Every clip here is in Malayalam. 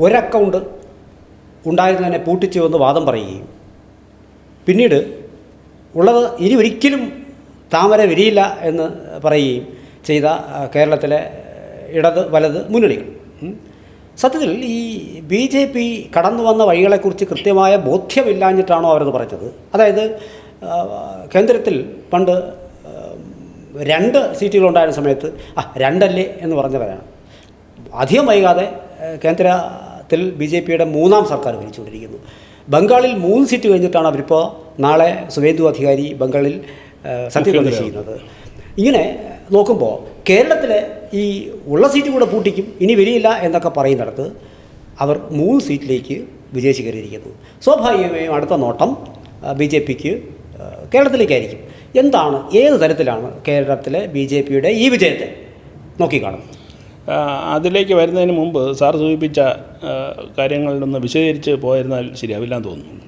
ഒരക്കൗണ്ട് ഉണ്ടായിരുന്നതിനെ പൂട്ടിച്ചുവെന്ന് വാദം പറയുകയും പിന്നീട് ഉള്ളത് ഇനി ഒരിക്കലും താമര വിരിയില്ല എന്ന് പറയുകയും ചെയ്ത കേരളത്തിലെ ഇടത് വലത് മുന്നണികൾ. സത്യത്തിൽ ഈ BJP കടന്നു വന്ന വഴികളെക്കുറിച്ച് കൃത്യമായ ബോധ്യമില്ലാഞ്ഞിട്ടാണോ അവരത് പറഞ്ഞത്? അതായത് കേന്ദ്രത്തിൽ പണ്ട് 2 സീറ്റുകളുണ്ടായിരുന്ന സമയത്ത് 2 അല്ലേ എന്ന് പറഞ്ഞവരാണ്. അധികം വൈകാതെ കേന്ദ്രത്തിൽ BJPയുടെ 3ാം സർക്കാർ ഭരിച്ചുകൊണ്ടിരിക്കുന്നു. ബംഗാളിൽ 3 സീറ്റ് കഴിഞ്ഞിട്ടാണ് അവരിപ്പോൾ നാളെ സുവേന്ദു അധികാരി ബംഗാളിൽ സത്യപ്രതിജ്ഞ ചെയ്യുന്നത്. ഇങ്ങനെ നോക്കുമ്പോൾ കേരളത്തിലെ ഈ ഉള്ള സീറ്റ് കൂടെ പൂട്ടിക്കും, ഇനി വരിയില്ല എന്നൊക്കെ പറയുന്നിടത്ത് അവർ 3 സീറ്റിലേക്ക് വിജയിച്ച് കയറിയിരിക്കുന്നു. സ്വാഭാവികമായും അടുത്ത നോട്ടം BJPക്ക് കേരളത്തിലേക്കായിരിക്കും. എന്താണ്, ഏത് തരത്തിലാണ് കേരളത്തിലെ BJPയുടെ ഈ വിജയത്തെ നോക്കിക്കാണുന്നത്? അതിലേക്ക് വരുന്നതിന് മുമ്പ് സാർ സൂചിപ്പിച്ച കാര്യങ്ങളിലൊന്ന് വിശദീകരിച്ച് പോയിരുന്നാൽ ശരിയാവില്ലാന്ന് തോന്നുന്നു.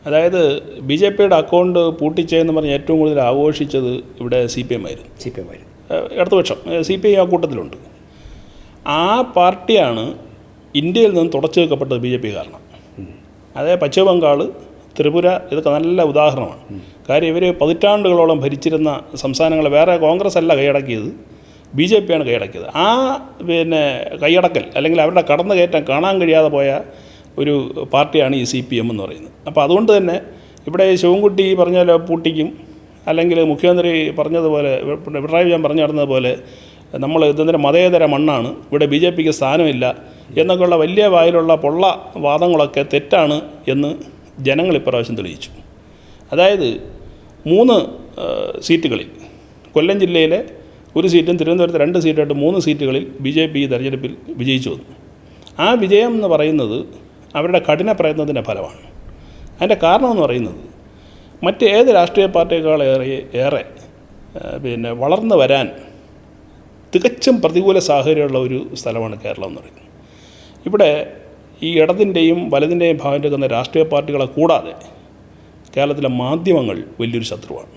അതായത് BJPയുടെ അക്കൗണ്ട് പൂട്ടിച്ചതെന്ന് പറഞ്ഞ് ഏറ്റവും കൂടുതൽ ആഘോഷിച്ചത് ഇവിടെ CPM ആയിരുന്നു. ഇടതുപക്ഷം CPI ആ കൂട്ടത്തിലുണ്ട്. ആ പാർട്ടിയാണ് ഇന്ത്യയിൽ നിന്ന് തുടച്ചു വെക്കപ്പെട്ടത് BJP കാരണം. അതായത് പശ്ചിമ ബംഗാൾ, ത്രിപുര ഇതൊക്കെ നല്ല ഉദാഹരണമാണ്. കാര്യം ഇവർ പതിറ്റാണ്ടുകളോളം ഭരിച്ചിരുന്ന സംസ്ഥാനങ്ങളെ വേറെ കോൺഗ്രസ് അല്ല കൈയടക്കിയത്, BJPയാണ് കൈയടക്കിയത്. ആ കൈയടക്കൽ അല്ലെങ്കിൽ അവരുടെ കടന്നുകയറ്റം കാണാൻ കഴിയാതെ പോയ ഒരു പാർട്ടിയാണ് ഈ CPM എന്ന് പറയുന്നത്. അപ്പോൾ അതുകൊണ്ട് തന്നെ ഇവിടെ ശിവൻകുട്ടി പറഞ്ഞ പൂട്ടിക്കും, അല്ലെങ്കിൽ മുഖ്യമന്ത്രി പറഞ്ഞതുപോലെ പിണറായി വിജയൻ പറഞ്ഞു നടന്നതുപോലെ നമ്മൾ ഇതിൻ്റെ മതേതര മണ്ണാണ്, ഇവിടെ BJPക്ക് സ്ഥാനമില്ല എന്നൊക്കെയുള്ള വലിയ വായിലുള്ള പൊള്ള വാദങ്ങളൊക്കെ തെറ്റാണ് എന്ന് ജനങ്ങൾ ഇപ്രാവശ്യം തെളിയിച്ചു. അതായത് 3 സീറ്റുകളിൽ, കൊല്ലം ജില്ലയിലെ 1 സീറ്റും തിരുവനന്തപുരത്ത് 2 സീറ്റായിട്ട് 3 സീറ്റുകളിൽ BJP ഈ തെരഞ്ഞെടുപ്പിൽ വിജയിച്ചു വന്നു. ആ വിജയം എന്ന് പറയുന്നത് അവരുടെ കഠിന പ്രയത്നത്തിൻ്റെ ഫലമാണ്. അതിൻ്റെ കാരണം എന്ന് പറയുന്നത് മറ്റേത് രാഷ്ട്രീയ പാർട്ടിയേക്കാളേറെ വളർന്നു വരാൻ തികച്ചും പ്രതികൂല സാഹചര്യമുള്ള ഒരു സ്ഥലമാണ് കേരളം എന്ന് പറയുന്നത്. ഇവിടെ ഈ ഇടതിൻ്റെയും വലതിൻ്റെയും ഭാഗം എടുക്കുന്ന രാഷ്ട്രീയ പാർട്ടികളെ കൂടാതെ കേരളത്തിലെ മാധ്യമങ്ങൾ വലിയൊരു ശത്രുവാണ്.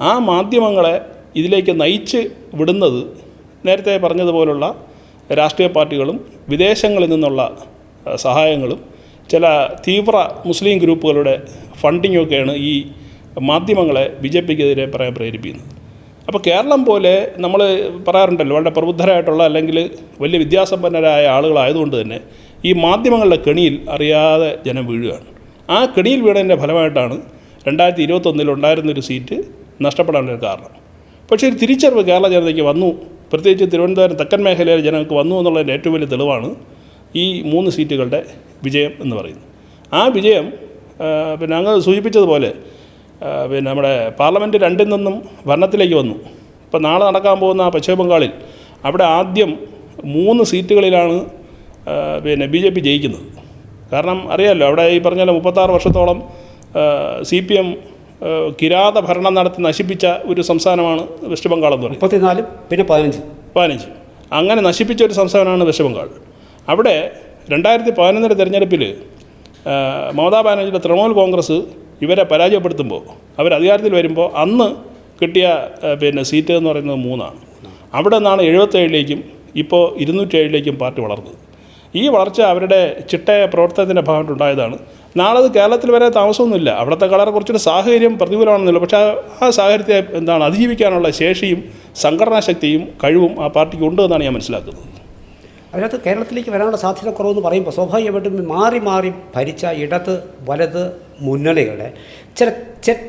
ആ മാധ്യമങ്ങളെ ഇതിലേക്ക് നയിച്ച് വിടുന്നത് നേരത്തെ പറഞ്ഞതുപോലുള്ള രാഷ്ട്രീയ പാർട്ടികളും വിദേശങ്ങളിൽ നിന്നുള്ള സഹായങ്ങളും ചില തീവ്ര മുസ്ലിം ഗ്രൂപ്പുകളുടെ ഫണ്ടിങ്ങൊക്കെയാണ് ഈ മാധ്യമങ്ങളെ BJPക്കെതിരെ പറയാൻ പ്രേരിപ്പിക്കുന്നത്. അപ്പോൾ കേരളം പോലെ നമ്മൾ പറയാറുണ്ടല്ലോ, വളരെ പ്രബുദ്ധരായിട്ടുള്ള അല്ലെങ്കിൽ വലിയ വിദ്യാസമ്പന്നരായ ആളുകളായതുകൊണ്ട് തന്നെ ഈ മാധ്യമങ്ങളുടെ കെണിയിൽ അറിയാതെ ജനം വീഴുകയാണ്. ആ കെണിയിൽ വീണതിൻ്റെ ഫലമായിട്ടാണ് 2021 ഉണ്ടായിരുന്നൊരു സീറ്റ് നഷ്ടപ്പെടാനൊരു കാരണം. പക്ഷേ ഒരു തിരിച്ചറിവ് കേരള ജനതയ്ക്ക് വന്നു, പ്രത്യേകിച്ച് തിരുവനന്തപുരം തെക്കൻ മേഖലയിലെ ജനങ്ങൾക്ക് വന്നു എന്നുള്ളതിൻ്റെ ഏറ്റവും വലിയ തെളിവാണ് ഈ 3 സീറ്റുകളുടെ വിജയം എന്ന് പറയുന്നത്. ആ വിജയം അങ്ങ് സൂചിപ്പിച്ചതുപോലെ നമ്മുടെ പാർലമെൻറ്റ് 2ൽ നിന്നും ഭരണത്തിലേക്ക് വന്നു. ഇപ്പോൾ നാളെ നടക്കാൻ പോകുന്ന പശ്ചിമ ബംഗാളിൽ അവിടെ ആദ്യം 3 സീറ്റുകളിലാണ് BJP ജയിക്കുന്നത്. കാരണം അറിയാമല്ലോ, അവിടെ ഈ പറഞ്ഞ 36 വർഷത്തോളം CPM കിരാത ഭരണം നടത്തി നശിപ്പിച്ച ഒരു സംസ്ഥാനമാണ് വെസ്റ്റ് ബംഗാൾ എന്ന് പറയുന്നത്. 34 പിന്നെ 15 അങ്ങനെ നശിപ്പിച്ച ഒരു സംസ്ഥാനമാണ് വെസ്റ്റ് ബംഗാൾ. അവിടെ 2011 തെരഞ്ഞെടുപ്പിൽ മമതാ ബാനർജിയുടെ തൃണമൂൽ കോൺഗ്രസ് ഇവരെ പരാജയപ്പെടുത്തുമ്പോൾ അവർ അധികാരത്തിൽ വരുമ്പോൾ അന്ന് കിട്ടിയ സീറ്റ് എന്ന് പറയുന്നത് 3ആണ്. അവിടെ നിന്നാണ് 77ലേക്കും ഇപ്പോൾ 207ലേക്കും പാർട്ടി വളർന്നത്. ഈ വളർച്ച അവരുടെ ചിട്ടയ പ്രവർത്തനത്തിൻ്റെ ഭാഗമായിട്ടുണ്ടായതാണ്. നാളെ അത് കേരളത്തിൽ വരെ താമസമൊന്നുമില്ല. അവിടുത്തെ കളറെ കുറച്ചൊരു സാഹചര്യം പ്രതികൂലമാണെന്നില്ല, പക്ഷേ ആ സാഹചര്യത്തെ അതിജീവിക്കാനുള്ള ശേഷിയും സംഘടനാ ശക്തിയും കഴിവും ആ പാർട്ടിക്ക് ഉണ്ട് എന്നാണ് ഞാൻ മനസ്സിലാക്കുന്നത്. അതിനകത്ത് കേരളത്തിലേക്ക് വരാനുള്ള സാധ്യത കുറവെന്ന് പറയുമ്പോൾ സ്വാഭാവികമായിട്ടും മാറി മാറി ഭരിച്ച ഇടത് വലത് മുന്നണികളുടെ ചില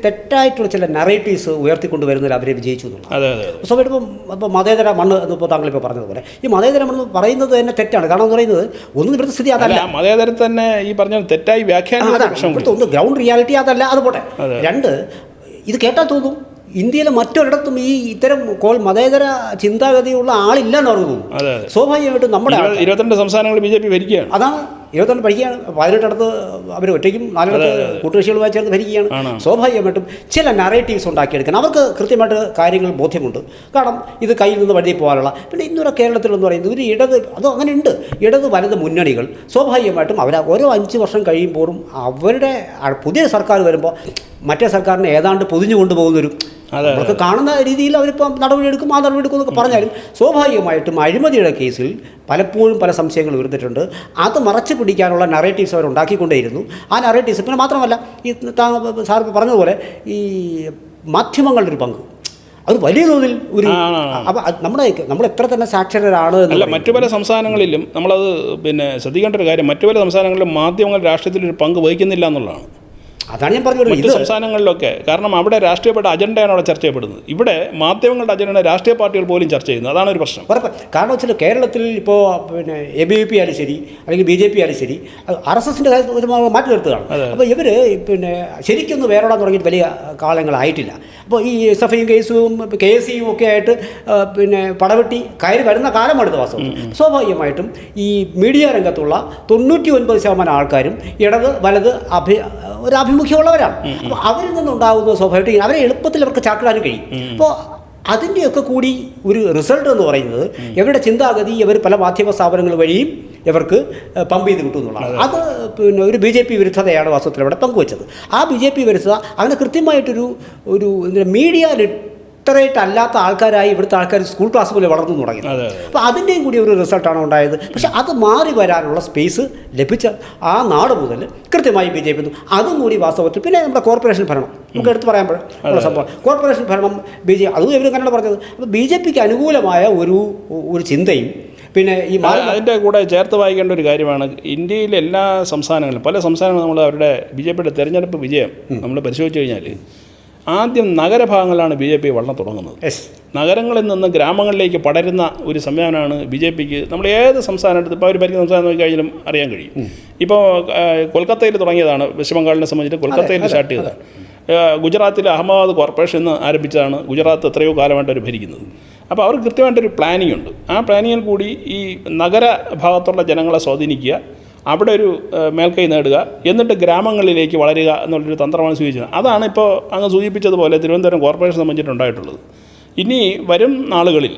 തെറ്റായിട്ടുള്ള ചില നറേറ്റീവ്സ് ഉയർത്തിക്കൊണ്ട് വരുന്നതിൽ അവരെ വിജയിച്ചു എന്നുള്ളത്. സ്വാഭാവികം ഇപ്പോൾ മതേതര മണ്ണ് എന്നിപ്പോൾ താങ്കളിപ്പോൾ പറഞ്ഞതുപോലെ ഈ മതേതര മണ്ണ് പറയുന്നത് തന്നെ തെറ്റാണ്. കാരണം എന്ന് പറയുന്നത് ഒന്നും ഇവിടുത്തെ സ്ഥിതി അതല്ല, മതേതരം തന്നെ ഈ പറഞ്ഞ തെറ്റായി വ്യാഖ്യാനം. ഇവിടുത്തെ ഒന്ന് ഗ്രൗണ്ട് റിയാലിറ്റി അതല്ല, അത് പോട്ടെ. 2 ഇത് കേട്ടാൽ തോന്നും ഇന്ത്യയിലെ മറ്റൊരിടത്തും ഈ ഇത്തരം മതേതര ചിന്താഗതിയുള്ള ആളില്ല എന്ന് പറഞ്ഞു. സ്വാഭാവികമായിട്ടും നമ്മുടെ 22 സംസ്ഥാനങ്ങൾ BJP ഭരിക്കുകയാണ്. അതാണ് 22 ഭരിക്കുകയാണ്. 18 അവർ ഒറ്റയ്ക്കും 4 കൂട്ടുകക്ഷികളുമായി ചേർന്ന് ഭരിക്കുകയാണ്. സ്വാഭാവികമായിട്ടും ചില നറേറ്റീവ്സ് ഉണ്ടാക്കിയെടുക്കാൻ അവർക്ക് കൃത്യമായിട്ട് കാര്യങ്ങൾ ബോധ്യമുണ്ട്. കാരണം ഇത് കയ്യിൽ നിന്ന് വഴുതി പോകാനുള്ള. പിന്നെ ഇന്നൊരു കേരളത്തിലെന്ന് പറയുന്നത് ഒരു ഇടത്, അത് അങ്ങനെയുണ്ട്, ഇടത് വലത് മുന്നണികൾ സ്വാഭാവികമായിട്ടും അവർ ഓരോ 5 വർഷം കഴിയുമ്പോഴും അവരുടെ പുതിയ സർക്കാർ വരുമ്പോൾ മറ്റേ സർക്കാരിനെ ഏതാണ്ട് പൊതിഞ്ഞു കൊണ്ടുപോകുന്നൊരു നമുക്ക് കാണുന്ന രീതിയിൽ അവരിപ്പം നടപടിയെടുക്കും, ആ നടപടിയെടുക്കും എന്നൊക്കെ പറഞ്ഞാലും സ്വാഭാവികമായിട്ടും അഴിമതിയുടെ കേസിൽ പലപ്പോഴും പല സംശയങ്ങൾ ഉയർന്നിട്ടുണ്ട്. അത് മറച്ചു പിടിക്കാനുള്ള നറേറ്റീവ്സ് അവർ ഉണ്ടാക്കിക്കൊണ്ടേയിരുന്നു. ആ നറേറ്റീവ്സ് പിന്നെ മാത്രമല്ല, ഈ സാർ പറഞ്ഞതുപോലെ ഈ മാധ്യമങ്ങളുടെ ഒരു പങ്ക് അത് വലിയ തോതിൽ ഒരു അപ്പം നമ്മൾ എത്ര തന്നെ സാക്ഷരരാണ് അല്ല, മറ്റു പല സംസ്ഥാനങ്ങളിലും നമ്മളത് ശ്രദ്ധിക്കേണ്ട ഒരു കാര്യം, മറ്റു പല സംസ്ഥാനങ്ങളിലും മാധ്യമങ്ങൾ രാഷ്ട്രീയത്തിലൊരു പങ്ക് വഹിക്കുന്നില്ല എന്നുള്ളതാണ്. അതാണ് ഞാൻ പറഞ്ഞത്. മറ്റു സംസ്ഥാനങ്ങളിലൊക്കെ കാരണം അവിടെ രാഷ്ട്രീയപ്പെട്ട അജണ്ടയാണ് അവിടെ ചർച്ച ചെയ്യപ്പെടുന്നത്. ഇവിടെ മാധ്യമങ്ങളുടെ അജണ്ട രാഷ്ട്രീയ പാർട്ടികൾ പോലും ചർച്ച ചെയ്യുന്നത്. അതാണ് ഒരു പ്രശ്നം. കാരണം വെച്ചാൽ കേരളത്തിൽ ഇപ്പോൾ ABVP ആയാലും ശരി, അല്ലെങ്കിൽ BJP ആയാലും ശരി, RSSൻ്റെ ഒരു മാറ്റി നിർത്തുകയാണ്. അപ്പോൾ ഇവർ ശരിക്കൊന്ന് വേറോടാൻ തുടങ്ങിയിട്ട് വലിയ കാലങ്ങളായിട്ടില്ല. അപ്പോൾ ഈ SFIയും കേസും KSയും ഒക്കെ ആയിട്ട് പടവെട്ടി കയറി വരുന്ന കാലമാണിത് വാസ്തവം. സ്വാഭാവികമായിട്ടും ഈ മീഡിയ രംഗത്തുള്ള 99% ആൾക്കാരും ഇടത് വലത് ഒരു ആഭിമുഖ്യമുള്ളവരാണ്. അപ്പോൾ അവരിൽ നിന്നുണ്ടാകുന്ന സ്വാഭാവികമായിട്ട് അവരെ എളുപ്പത്തിൽ അവർക്ക് ചാക്കിടാനും കഴിയും. അപ്പോൾ അതിൻ്റെയൊക്കെ കൂടി ഒരു റിസൾട്ട് എന്ന് പറയുന്നത് ഇവരുടെ ചിന്താഗതി ഇവർ പല മാധ്യമ സ്ഥാപനങ്ങൾ വഴിയും ഇവർക്ക് പമ്പ് ചെയ്ത് കിട്ടും എന്നുള്ളതാണ്. അത് ഒരു BJP വിരുദ്ധതയാണ് വാസ്തവത്തിൽ അവിടെ പങ്കുവച്ചത്. ആ BJP വിരുദ്ധത അങ്ങനെ കൃത്യമായിട്ടൊരു മീഡിയ ലിറ്ററേറ്റ് അല്ലാത്ത ആൾക്കാരായി ഇവിടുത്തെ ആൾക്കാർ സ്കൂൾ ക്ലാസ് പോലെ വളർന്നു തുടങ്ങി. അപ്പോൾ അതിൻ്റെയും കൂടി ഒരു റിസൾട്ടാണ് ഉണ്ടായത്. പക്ഷേ അത് മാറി വരാനുള്ള സ്പേസ് ലഭിച്ച ആ നാട് മുതൽ കൃത്യമായി BJP അതും കൂടി വാസ്തവത്തിൽ പിന്നെ നമ്മുടെ കോർപ്പറേഷൻ ഭരണം നമുക്ക് എടുത്ത് പറയാൻ സംഭവം. കോർപ്പറേഷൻ ഭരണം അതും ഇവർ കന്നഡ പറഞ്ഞത്. അപ്പോൾ BJPക്ക് അനുകൂലമായ ഒരു ചിന്തയും പിന്നെ ഈ അതിൻ്റെ കൂടെ ചേർത്ത് വായിക്കേണ്ട ഒരു കാര്യമാണ്. ഇന്ത്യയിലെ എല്ലാ സംസ്ഥാനങ്ങളിലും പല സംസ്ഥാനങ്ങളും നമ്മൾ അവരുടെ BJPയുടെ തെരഞ്ഞെടുപ്പ് വിജയം നമ്മൾ പരിശോധിച്ച് കഴിഞ്ഞാൽ ആദ്യം നഗരഭാഗങ്ങളിലാണ് BJP വളർന്നു തുടങ്ങുന്നത്. നഗരങ്ങളിൽ നിന്ന് ഗ്രാമങ്ങളിലേക്ക് പടരുന്ന ഒരു സംവിധാനമാണ് BJPക്ക്. നമ്മൾ ഏത് സംസ്ഥാനം എടുത്ത് ഇപ്പോൾ അവർ ഭരിക്കുന്ന സംസ്ഥാനം നോക്കി കഴിഞ്ഞാലും അറിയാൻ കഴിയും. ഇപ്പോൾ കൊൽക്കത്തയിൽ തുടങ്ങിയതാണ്, വെസ്റ്റ് ബംഗാളിനെ സംബന്ധിച്ച് കൊൽക്കത്തയിൽ സ്റ്റാർട്ട് ചെയ്തതാണ്. ഗുജറാത്തിൽ അഹമ്മദാബാദ് കോർപ്പറേഷൻ എന്ന് ആരംഭിച്ചതാണ്. ഗുജറാത്ത് എത്രയോ കാലമായിട്ട് അവർ ഭരിക്കുന്നത്. അപ്പോൾ അവർക്ക് കൃത്യമായിട്ടൊരു പ്ലാനിംഗ് ഉണ്ട്. ആ പ്ലാനിങ്ങിൽ കൂടി ഈ നഗര ഭാഗത്തുള്ള ജനങ്ങളെ സ്വാധീനിക്കുക, അവിടെ ഒരു മേൽക്കൈ നേടുക, എന്നിട്ട് ഗ്രാമങ്ങളിലേക്ക് വളരുക എന്നുള്ളൊരു തന്ത്രമാണ് സ്വീകരിച്ചത്. അതാണ് ഇപ്പോൾ അങ്ങ് സൂചിപ്പിച്ചതുപോലെ തിരുവനന്തപുരം കോർപ്പറേഷൻ സംബന്ധിച്ചിട്ടുണ്ടായിട്ടുള്ളത്. ഇനി വരും നാളുകളിൽ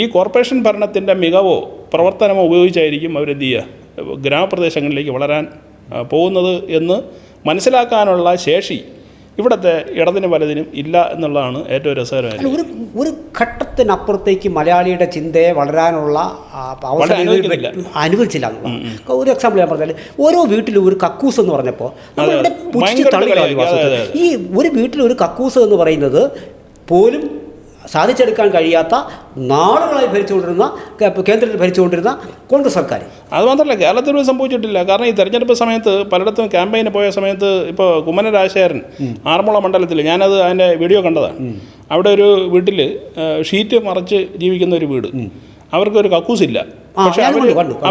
ഈ കോർപ്പറേഷൻ ഭരണത്തിൻ്റെ മികവോ പ്രവർത്തനമോ ഉപയോഗിച്ചായിരിക്കും അവരെന്ത് ചെയ്യുക ഗ്രാമപ്രദേശങ്ങളിലേക്ക് വളരാൻ പോകുന്നത് എന്ന് മനസ്സിലാക്കാനുള്ള ശേഷി ഇവിടുത്തെ ഇടതിനും വലതിനും ഇല്ല എന്നുള്ളതാണ് ഏറ്റവും രസകരമായത്. ഒരു ഘട്ടത്തിനപ്പുറത്തേക്ക് മലയാളിയുടെ ചിന്തയെ വളരാനുള്ള അനുവദിച്ചില്ല എന്നുള്ളതാണ്. ഒരു എക്സാമ്പിൾ ഞാൻ പറഞ്ഞാൽ, ഓരോ വീട്ടിലും ഒരു കക്കൂസ് എന്ന് പറഞ്ഞപ്പോൾ ഈ ഒരു വീട്ടിൽ ഒരു കക്കൂസ് എന്ന് പറയുന്നത് പോലും സാധിച്ചെടുക്കാൻ കഴിയാത്ത നാളുകളായി ഭരിച്ചുകൊണ്ടിരുന്ന കേന്ദ്രത്തിൽ ഭരിച്ചുകൊണ്ടിരുന്ന കോൺഗ്രസ് സർക്കാർ. അതുമാത്രമല്ല, കേരളത്തിൽ സംഭവിച്ചിട്ടില്ല. കാരണം ഈ തെരഞ്ഞെടുപ്പ് സമയത്ത് പലയിടത്തും ക്യാമ്പയിന് പോയ സമയത്ത് ഇപ്പോൾ കുമ്മനം രാജശേഖരൻ ആറന്മുള മണ്ഡലത്തിൽ ഞാനത് അതിൻ്റെ വീഡിയോ കണ്ടതാണ്. അവിടെ ഒരു വീട്ടിൽ ഷീറ്റ് മറച്ച് ജീവിക്കുന്ന ഒരു വീട്, അവർക്കൊരു കക്കൂസില്ല. പക്ഷേ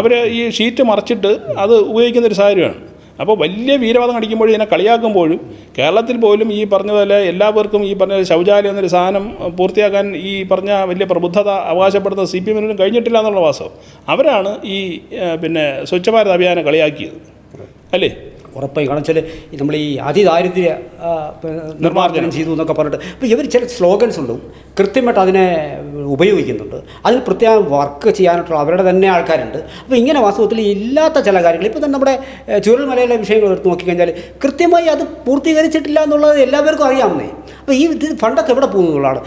അവർ ഈ ഷീറ്റ് മറച്ചിട്ട് അത് ഉപയോഗിക്കുന്നൊരു സാഹചര്യമാണ്. അപ്പോൾ വലിയ വീരവാദം അടിക്കുമ്പോഴും ഇതിനെ കളിയാക്കുമ്പോഴും കേരളത്തിൽ പോലും ഈ പറഞ്ഞതുപോലെ എല്ലാവർക്കും ഈ പറഞ്ഞ ശൗചാലയം എന്നൊരു സാധനം പൂർത്തിയാക്കാൻ ഈ പറഞ്ഞ വലിയ പ്രബുദ്ധത അവകാശപ്പെടുന്ന CPM കഴിഞ്ഞിട്ടില്ല എന്നുള്ള വാസ്തവം. അവരാണ് ഈ സ്വച്ഛ ഭാരത് അഭിയാനെ കളിയാക്കിയത്, അല്ലേ? ഉറപ്പായി. കാരണം വെച്ചാൽ നമ്മൾ ഈ അതിദാരിദ്ര്യ നിർമ്മാർജ്ജനം ചെയ്തു എന്നൊക്കെ പറഞ്ഞിട്ട് ഇപ്പോൾ ഇവർ ചില സ്ലോഗൻസ് ഉണ്ട്, കൃത്യമായിട്ട് അതിനെ ഉപയോഗിക്കുന്നുണ്ട്. അതിന് പ്രത്യേകം വർക്ക് ചെയ്യാനായിട്ടുള്ള അവരുടെ തന്നെ ആൾക്കാരുണ്ട്. അപ്പോൾ ഇങ്ങനെ വാസ്തവത്തിൽ ഇല്ലാത്ത ചില കാര്യങ്ങൾ ഇപ്പോൾ തന്നെ നമ്മുടെ ചുരുൾമലയിലെ വിഷയങ്ങൾ എടുത്ത് നോക്കിക്കഴിഞ്ഞാൽ കൃത്യമായി അത് പൂർത്തീകരിച്ചിട്ടില്ല എന്നുള്ളത് എല്ലാവർക്കും അറിയാവുന്നേ. അപ്പോൾ ഈ ഫണ്ടൊക്കെ എവിടെ പോകുന്നു എന്നുള്ളതാണ്.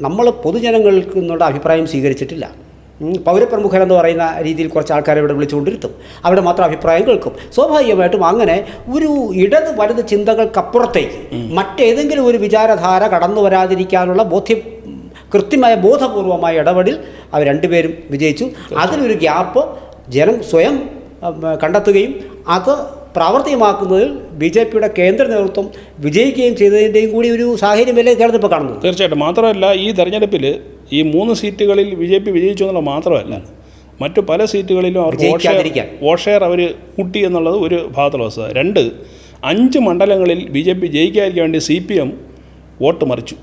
നമ്മൾ പൊതുജനങ്ങൾക്ക് എന്നുള്ള അഭിപ്രായം സ്വീകരിച്ചിട്ടില്ല. പൗരപ്രമുഖരെന്ന് പറയുന്ന രീതിയിൽ കുറച്ച് ആൾക്കാരെ ഇവിടെ വിളിച്ചുകൊണ്ടിരുത്തും, അവിടെ മാത്രം അഭിപ്രായം കേൾക്കും. സ്വാഭാവികമായിട്ടും അങ്ങനെ ഒരു ഇടത് വലത് ചിന്തകൾക്കപ്പുറത്തേക്ക് മറ്റേതെങ്കിലും ഒരു വിചാരധാര കടന്നു വരാതിരിക്കാനുള്ള കൃത്യമായ ബോധപൂർവമായ ഇടപെടൽ അവർ രണ്ടുപേരും വിജയിച്ചു. അതിലൊരു ഗ്യാപ്പ് ജനം സ്വയം കണ്ടെത്തുകയും അത് പ്രാവർത്തികമാക്കുന്നതിൽ BJPയുടെ കേന്ദ്ര നേതൃത്വം വിജയിക്കുകയും ചെയ്തതിൻ്റെയും കൂടി ഒരു സാഹചര്യമല്ലേ കേരളത്തിൽ ഇപ്പോൾ കാണുന്നത്. തീർച്ചയായിട്ടും. മാത്രമല്ല, ഈ തെരഞ്ഞെടുപ്പിൽ ഈ 3 സീറ്റുകളിൽ BJP വിജയിച്ചു എന്നുള്ളത് മാത്രമല്ല, മറ്റു പല സീറ്റുകളിലും അവർ വോട്ട് ഷെയർ അവർ കൂട്ടി എന്നുള്ളത് ഒരു ഭാഗത്തുള്ള വസ്തുത. 5 മണ്ഡലങ്ങളിൽ BJP ജയിക്കാതിരിക്കാൻ വേണ്ടി CPM വോട്ട് മറിച്ചു.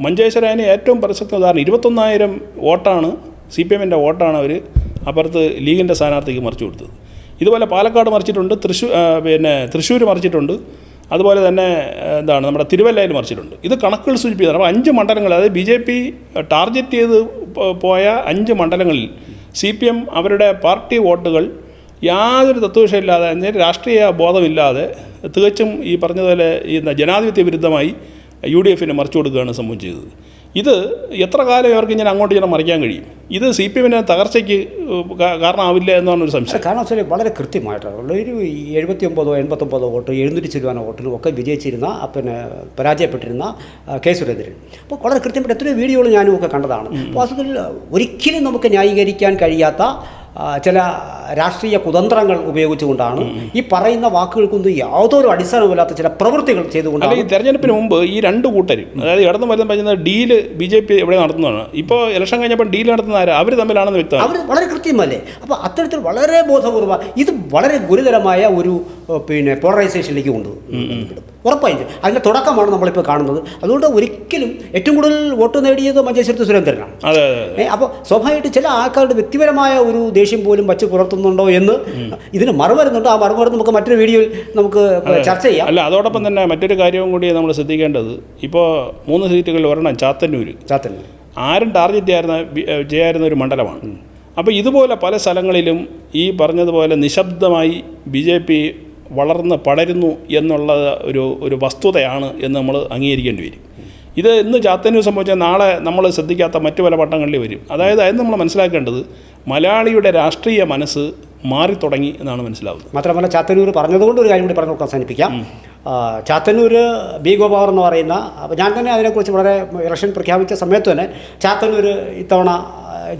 മഞ്ചേശ്വരന് ഏറ്റവും പ്രസക്ത ഉദാഹരണം 21,000 വോട്ടാണ് CPMൻ്റെ വോട്ടാണ് അവർ അപ്പുറത്ത് ലീഗിൻ്റെ സ്ഥാനാർത്ഥിക്ക് മറിച്ചു കൊടുത്തത്. ഇതുപോലെ പാലക്കാട് മറിച്ചിട്ടുണ്ട്, തൃശ്ശൂർ മറിച്ചിട്ടുണ്ട്, അതുപോലെ തന്നെ നമ്മുടെ തിരുവല്ലയിൽ മറിച്ചിട്ടുണ്ട്. ഇത് കണക്കുകൾ സൂചിപ്പിക്കുന്നത്. അപ്പോൾ 5 മണ്ഡലങ്ങൾ, അതായത് BJP ടാർഗറ്റ് ചെയ്ത് പോയ 5 മണ്ഡലങ്ങളിൽ CPM അവരുടെ പാർട്ടി വോട്ടുകൾ യാതൊരു തത്വവിഷയമില്ലാതെ, രാഷ്ട്രീയ ബോധമില്ലാതെ, തികച്ചും ഈ പറഞ്ഞതുപോലെ ഈ ജനാധിപത്യ വിരുദ്ധമായി UDF-ന് മറിച്ചു കൊടുക്കുകയാണ് സംഭവം ചെയ്തത്. ഇത് എത്ര കാലം ഇവർക്ക് ഇങ്ങനെ അങ്ങോട്ട് ഇങ്ങനെ മറിക്കാൻ കഴിയും? ഇത് CPM-ന് തകർച്ചയ്ക്ക് കാരണമാവില്ല എന്നാണ് ഒരു സംശയം. കാരണം വെച്ചാൽ വളരെ കൃത്യമായിട്ടാണ് ഒരു 79-89 വോട്ട് 700 ശതമാനം വോട്ടിലും ഒക്കെ വിജയിച്ചിരുന്ന പരാജയപ്പെട്ടിരുന്ന കെ സുരേന്ദ്രൻ. അപ്പോൾ വളരെ കൃത്യമായിട്ട് എത്രയോ വീഡിയോകൾ ഞാനും ഒക്കെ കണ്ടതാണ്. വാസ്തവത്തിൽ ഒരിക്കലും നമുക്ക് ന്യായീകരിക്കാൻ കഴിയാത്ത ചില രാഷ്ട്രീയ കുതന്ത്രങ്ങൾ ഉപയോഗിച്ചുകൊണ്ടാണ് ഈ പറയുന്ന വാക്കുകൾക്കൊന്നും യാതൊരു അടിസ്ഥാനമില്ലാത്ത ചില പ്രവൃത്തികൾ ചെയ്തുകൊണ്ടാണ്. ഈ തെരഞ്ഞെടുപ്പിന് മുമ്പ് ഈ രണ്ട് കൂട്ടരും, അതായത് ഇടതും വലതും പറയുന്ന ഡീല് BJP എവിടെ നടത്തുന്നതാണ്. ഇപ്പോൾ ഇലക്ഷൻ കഴിഞ്ഞപ്പോൾ ഡീൽ നടത്തുന്ന ആര്? അവർ തമ്മിലാണെന്ന് വ്യക്തമാണ്. അവർ വളരെ കൃത്യമല്ലേ? അപ്പോൾ അത്തരത്തിൽ വളരെ ബോധപൂർവ്വം ഇത് വളരെ ഗുരുതരമായ ഒരു പോളറൈസേഷനിലേക്ക് കൊണ്ടുവിടും ഉറപ്പായിട്ടും. അതിൻ്റെ തുടക്കമാണ് നമ്മളിപ്പോൾ കാണുന്നത്. അതുകൊണ്ട് ഒരിക്കലും ഏറ്റവും കൂടുതൽ വോട്ട് നേടിയത് മഞ്ചേശ്വരത്ത് സുരേന്ദ്രനാണ്. അപ്പോൾ സ്വാഭാവികമായിട്ട് ചില ആൾക്കാരുടെ വ്യക്തിപരമായ ഒരു ദേഷ്യം പോലും വച്ച് പുലർത്തുന്നുണ്ടോ എന്ന് ഇതിന് മറുമരുന്നുണ്ട്. ആ മറുമരുന്ന് നമുക്ക് മറ്റൊരു വീഡിയോയിൽ നമുക്ക് ചർച്ച ചെയ്യാം. അല്ല, അതോടൊപ്പം തന്നെ മറ്റൊരു കാര്യവും കൂടി നമ്മൾ ശ്രദ്ധിക്കേണ്ടത്, ഇപ്പോൾ 3 സീറ്റുകളിൽ ഒരെണ്ണം ചാത്തന്നൂർ ആരും ടാർഗറ്റ് ചെയ്യായിരുന്ന ഒരു മണ്ഡലമാണ്. അപ്പോൾ ഇതുപോലെ പല സ്ഥലങ്ങളിലും ഈ പറഞ്ഞതുപോലെ നിശബ്ദമായി BJP വളർന്ന് പടരുന്നു എന്നുള്ള ഒരു വസ്തുതയാണ് എന്ന് നമ്മൾ അംഗീകരിക്കേണ്ടി വരും. ഇത് ഇന്ന് ചാത്തന്നൂർ സംഭവിച്ചാൽ നാളെ നമ്മൾ ശ്രദ്ധിക്കാത്ത മറ്റു പല പട്ടണങ്ങളിൽ വരും. അതായത് നമ്മൾ മനസ്സിലാക്കേണ്ടത് മലയാളിയുടെ രാഷ്ട്രീയ മനസ്സ് മാറിത്തുടങ്ങി എന്നാണ് മനസ്സിലാവുന്നത്. മാത്രമല്ല ചാത്തന്നൂർ പറഞ്ഞതുകൊണ്ട് ഒരു കാര്യം കൂടി പറഞ്ഞ് അവസാനിപ്പിക്കാം. ചാത്തന്നൂർ B. ഗോപാവർ എന്ന് പറയുന്ന, ഞാൻ തന്നെ അതിനെക്കുറിച്ച് വളരെ ഇലക്ഷൻ പ്രഖ്യാപിച്ച സമയത്ത് തന്നെ ചാത്തന്നൂർ ഇത്തവണ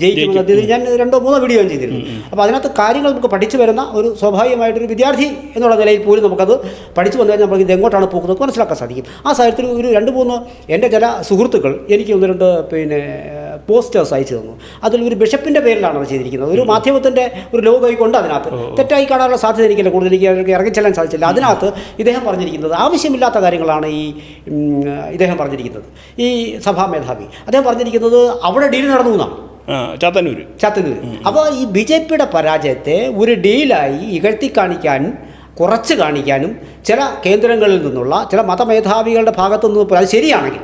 ജയിക്കുമെന്ന് ഞാൻ 2-3 വീഡിയോ ചെയ്തിരുന്നു. അപ്പോൾ അതിനകത്ത് കാര്യങ്ങൾ നമുക്ക് പഠിച്ചു വരുന്ന ഒരു സ്വാഭാവികമായിട്ടൊരു വിദ്യാർത്ഥി എന്നുള്ള നിലയിൽ പോലും നമുക്കത് പഠിച്ചു വന്നു കഴിഞ്ഞാൽ നമുക്ക് ഇത് എങ്ങോട്ടാണ് പോകുന്നത് മനസ്സിലാക്കാൻ സാധിക്കും. ആ സാഹചര്യത്തിൽ ഒരു 2-3 എൻ്റെ ചില സുഹൃത്തുക്കൾ എനിക്ക് 1-2 പോസ്റ്റേഴ്സ് അയച്ചു തന്നു. അതിൽ ഒരു ബിഷപ്പിൻ്റെ പേരിലാണ് അത് ചെയ്തിരിക്കുന്നത്. ഒരു മാധ്യമത്തിൻ്റെ ഒരു ലോഗോ കൊണ്ട് അതിനകത്ത് തെറ്റായി കാണാനുള്ള സാധ്യത എനിക്കില്ല, കൂടുതൽ എനിക്ക് ഇറങ്ങിച്ചെല്ലാൻ സാധിച്ചില്ല. അതിനകത്ത് ഇദ്ദേഹം പറഞ്ഞിരിക്കുന്നത് ആവശ്യമില്ലാത്ത കാര്യങ്ങളാണ് ഇദ്ദേഹം പറഞ്ഞിരിക്കുന്നത്. ഈ സഭാ മേധാവി അദ്ദേഹം പറഞ്ഞിരിക്കുന്നത് അവിടെ ഡീൽ നടന്നു എന്നാണ് ചാത്തന്നൂർ. അപ്പോൾ ഈ BJPയുടെ പരാജയത്തെ ഒരു ഡീലായി ഇകഴ്ത്തി കാണിക്കാനും കുറച്ച് കാണിക്കാനും ചില കേന്ദ്രങ്ങളിൽ നിന്നുള്ള ചില മതമേധാവികളുടെ ഭാഗത്തു നിന്ന് അത് ശരിയാണെങ്കിൽ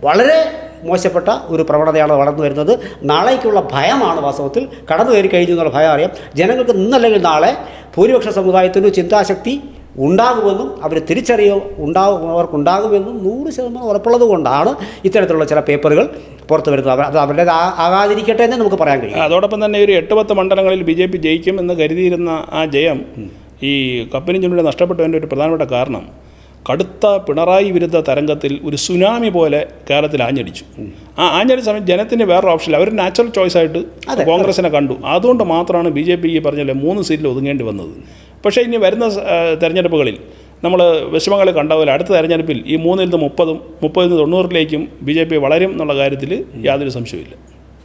വളരെ മോശപ്പെട്ട ഒരു പ്രവണതയാണ് വളർന്നു വരുന്നത്. നാളേക്കുള്ള ഭയമാണ് വാസ്തവത്തിൽ കടന്നു കയറി കഴിഞ്ഞു എന്നുള്ള ഭയം അറിയാം. ജനങ്ങൾക്ക് ഇന്നല്ലെങ്കിൽ നാളെ ഭൂരിപക്ഷ സമുദായത്തിനു ചിന്താശക്തി ഉണ്ടാകുമെന്നും അവർ അവർക്കുണ്ടാകുമെന്നും 100% ഉറപ്പുള്ളത് കൊണ്ടാണ് ഇത്തരത്തിലുള്ള ചില പേപ്പറുകൾ പുറത്തു വരുന്നത്. അത് അവരുടെ ആകാതിരിക്കട്ടെ എന്ന് നമുക്ക് പറയാൻ കഴിയും. അതോടൊപ്പം തന്നെ ഒരു 8-10 മണ്ഡലങ്ങളിൽ BJP ജയിക്കും എന്ന് കരുതിയിരുന്ന ആ ജയം ഈ കപ്പിനും ചുണ്ടിൽ നഷ്ടപ്പെട്ടതിൻ്റെ ഒരു പ്രധാനപ്പെട്ട കാരണം കടുത്ത പിണറായി വിരുദ്ധ തരംഗത്തിൽ ഒരു സുനാമി പോലെ കേരളത്തിൽ ആഞ്ഞടിച്ചു. ആ ആഞ്ഞടിച്ച സമയത്ത് ജനത്തിന് വേറൊരു ഓപ്ഷനില്ല, അവർ നാച്ചുറൽ ചോയ്സായിട്ട് കോൺഗ്രസിനെ കണ്ടു. അതുകൊണ്ട് മാത്രമാണ് BJP ഈ പറഞ്ഞല്ലേ 3 സീറ്റിൽ ഒതുങ്ങേണ്ടി വന്നത്. പക്ഷേ ഇനി വരുന്ന തെരഞ്ഞെടുപ്പുകളിൽ നമ്മൾ വിഷമങ്ങൾ കണ്ട പോലെ അടുത്ത തെരഞ്ഞെടുപ്പിൽ ഈ 3-30 30-90 BJP വളരും എന്നുള്ള കാര്യത്തിൽ യാതൊരു സംശയമില്ല.